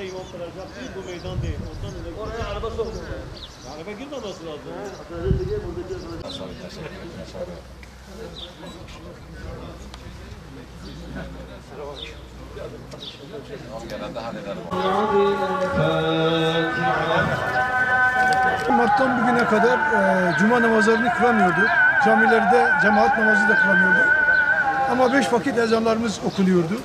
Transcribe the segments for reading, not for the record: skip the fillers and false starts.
imam kılacak değil, bu meydan değil. Ondan dolayı oraya araba sokmuyor. Araba girmemesi lazım. Mart'tan bugüne kadar cuma namazlarını kılamıyorduk. Camilerde cemaat namazı da kılamıyorduk. Ama 5 vakit ezanlarımız okunuyordu.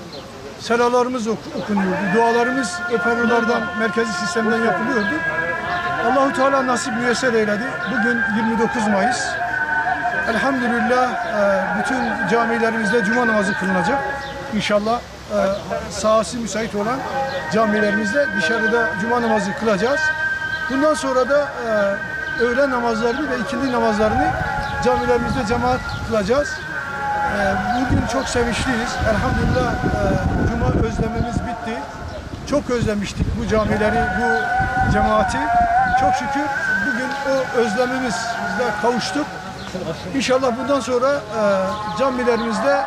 Selalarımız okunuyordu. Dualarımız operolardan, merkezi sistemden yapılıyordu. Allahu Teala nasip müyesser eyledi. Bugün 29 Mayıs. Elhamdülillah bütün camilerimizde cuma namazı kılınacak. İnşallah sahası müsait olan camilerimizde dışarıda cuma namazı kılacağız. Bundan sonra da öğlen namazlarını ve ikindi namazlarını camilerimizde cemaat kılacağız. Bugün çok sevinçliyiz. Elhamdülillah cuma özlemimiz bitti. Çok özlemiştik bu camileri, bu cemaati. Çok şükür bugün o özlemimizle kavuştuk. İnşallah bundan sonra camilerimizde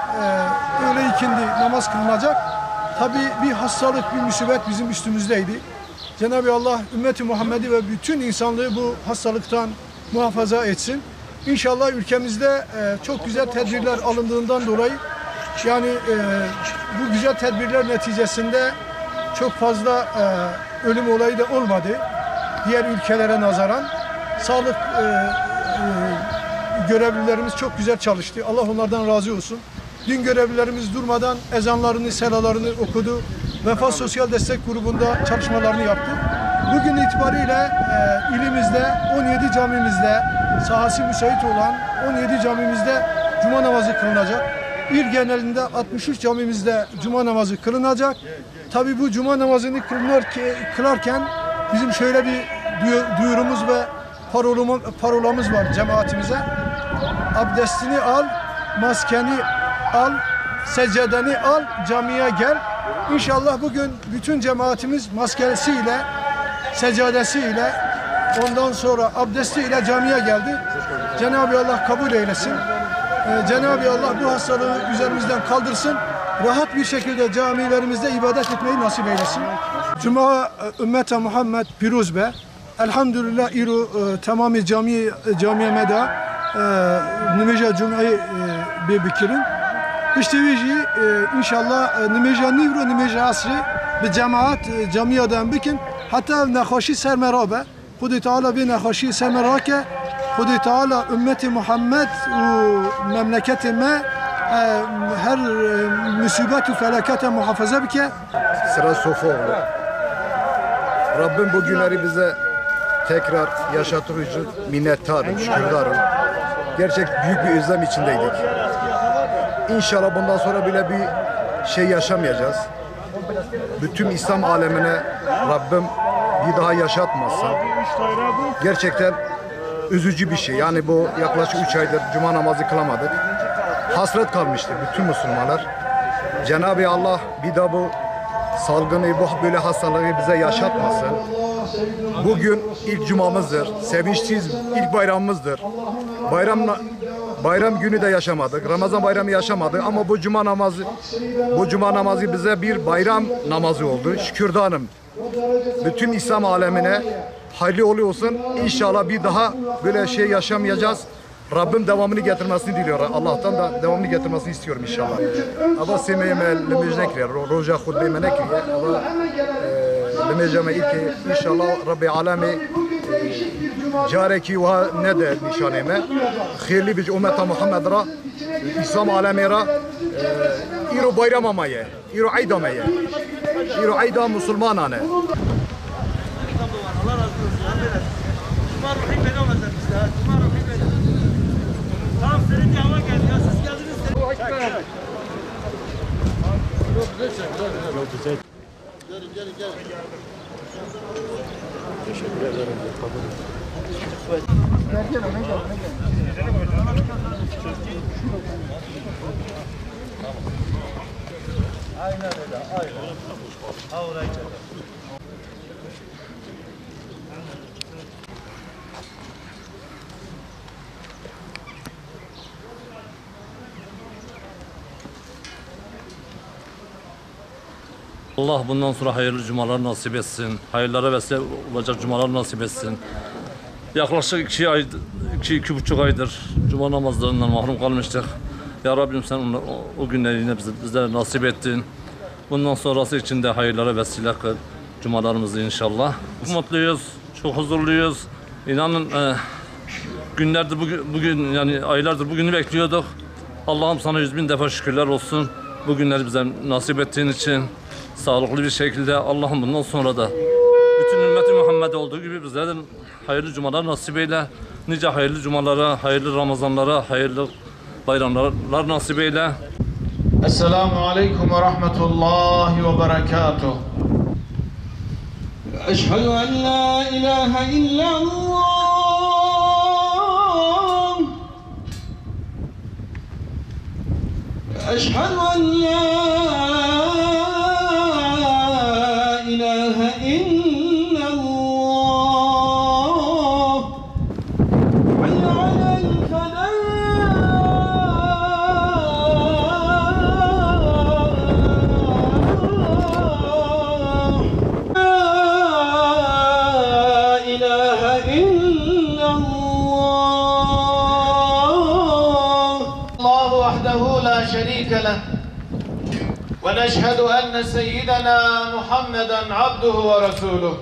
öğle ikindi namaz kılınacak. Tabii bir hastalık, bir musibet bizim üstümüzdeydi. Cenab-ı Allah ümmeti Muhammed'i ve bütün insanlığı bu hastalıktan muhafaza etsin. İnşallah ülkemizde çok güzel tedbirler alındığından dolayı yani bu güzel tedbirler neticesinde çok fazla ölüm olayı da olmadı. Diğer ülkelere nazaran sağlık görevlilerimiz çok güzel çalıştı. Allah onlardan razı olsun. Dün görevlilerimiz durmadan ezanlarını, selalarını okudu. Vefat Sosyal Destek Grubu'nda çalışmalarını yaptı. Bugün itibariyle ilimizde 17 camimizde sahası müsait olan 17 camimizde cuma namazı kılınacak. İl genelinde 63 camimizde cuma namazı kılınacak. Tabii bu cuma namazını kılarken bizim şöyle bir duyurumuz ve parolamız var cemaatimize. Abdestini al, maskeni al, seccadeni al, camiye gel. İnşallah bugün bütün cemaatimiz maskesiyle, seccadesiyle, ondan sonra abdestiyle camiye geldi. Cenab-ı Allah kabul eylesin. Cenab-ı Allah bu hastalığı üzerimizden kaldırsın. Rahat bir şekilde camilerimizde ibadet etmeyi nasip eylesin. Cuma ümmete Muhammed piruz be. Elhamdülillah iru tamamı camiye meda nimeja cum'ayı bebikirin. İşte vici inşallah nimeja asri bir cemaat camiadan bikin. Hatta nekhaşi sermerabe. Hudi Teala bir nekhaşi sermerake. Hudi Teala ümmeti Muhammed ve memleketime her musibet ve felakete muhafaza bike. Sıra Sofoğlu. Rabbim bu günleri bize tekrar yaşattığı için minnettarım, şükürdarım. Gerçek büyük bir özlem içindeydik. İnşallah bundan sonra bile bir şey yaşamayacağız. Bütün İslam alemine Rabbim bir daha yaşatmasın. Gerçekten üzücü bir şey. Yani bu yaklaşık 3 aydır cuma namazı kılamadık. Hasret kalmıştı bütün Müslümanlar. Cenab-ı Allah bir daha bu salgını, bu böyle hastalığı bize yaşatmasın. Bugün ilk cumamızdır. Sevinçliyiz, ilk bayramımızdır. Bayram günü de yaşamadık. Ramazan bayramı yaşamadık ama bu cuma namazı bize bir bayram namazı oldu. Şükürdanım. Bütün İslam alemine hayırlı uğurlu olsun. İnşallah bir daha böyle şey yaşamayacağız. Rabbim devamını getirmesini diliyor. Allah'tan da devamını getirmesini istiyorum inşallah. Ama semeyme lemejnekler, roja hutbe menekriye. Ama lemejame ilki inşallah Rabbi alemi careki ve ne de nişaneme. Hayırlı bir ümmete Muhammed'ra, İslam alemira iro bayram amaya, iro aydamaya, iro ayda Müslümanane. Allah razı olsun. Cuma ruhi beni olacak işte. Cuma ruhi beni. Tamam senin bir hava geldi ya. Siz geldiniz. Çok güzel. Gel. Teşekkür ederim. Aynen öyle. Aynen. Ha oraya çek. Allah bundan sonra hayırlı cumalar nasip etsin. Hayırlara vesile olacak cumalar nasip etsin. Yaklaşık 2,5 aydır cuma namazlarından mahrum kalmıştık. Ya Rabbim sen o günleri yine bizlere nasip ettin. Bundan sonrası için de hayırlara vesile kıl cumalarımızı inşallah. Mutluyuz, çok huzurluyuz. İnanın günlerdir bugün yani aylardır bugünü bekliyorduk. Allah'ım sana 100.000 defa şükürler olsun. Bu günleri bize nasip ettiğin için sağlıklı bir şekilde Allah'ım bundan sonra da bütün ümmeti Muhammed olduğu gibi bizlere de hayırlı cumalar nasip eyle. Nice hayırlı cumalara, hayırlı Ramazanlara, hayırlı bayramlar nasip eyle. Esselamu Aleyküm ve Rahmetullahi ve Berekatuhu. Eşhedü en la ilahe illallah. Eşhedü en la ilahe illallah. Hayy alel felah. شريك له ونشهد أن سيدنا محمدا عبده ورسوله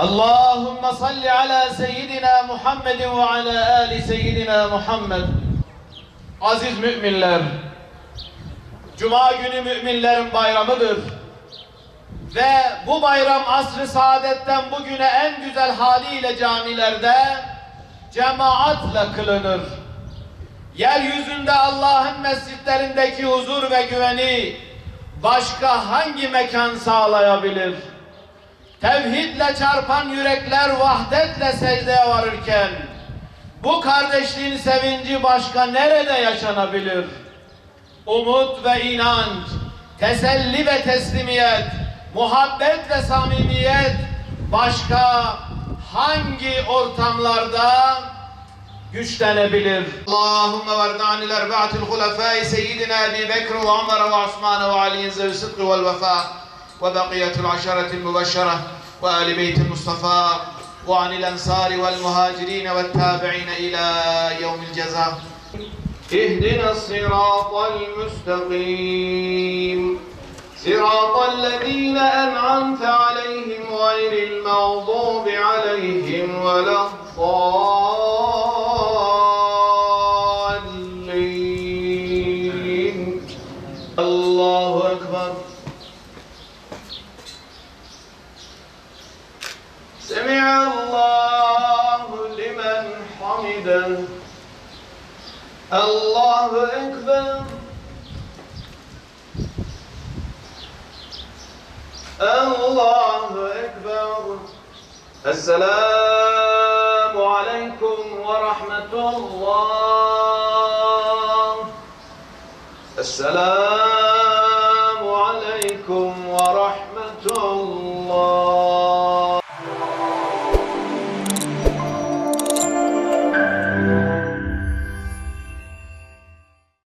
اللهم صل على سيدنا محمد وعلى آل سيدنا محمد. Aziz müminler, Cuma günü müminlerin bayramıdır ve bu bayram asr-ı saadetten bugüne en güzel haliyle camilerde cemaatle kılınır. Yeryüzünde Allah'ın mescitlerindeki huzur ve güveni başka hangi mekan sağlayabilir? Tevhidle çarpan yürekler vahdetle secdeye varırken bu kardeşliğin sevinci başka nerede yaşanabilir? Umut ve inanç, teselli ve teslimiyet, muhabbet ve samimiyet başka hangi ortamlarda güçlenebilir? Allahümme varna anil erba'atil hulefâi seyyidina Ebi Bekr ve Ömer ve Osman ve Ali'in zevü sıdkı vel vefa ve bakiyetul aşaretil mübeşşere ve Ali beytil Mustafa ve anil ensari vel muhacirine ve tabi'ine ila yevmil ceza. İhdina sıratal müstakîm sıratallezîne en'amte aleyhim gayril mağdûbi aleyhim veleddâllîn. Allahu Ekber. Semi'allahu limen hamiden. Allahu Ekber. Allahu Ekber. Esselamu Aleyküm ve Rahmetullah. Esselamu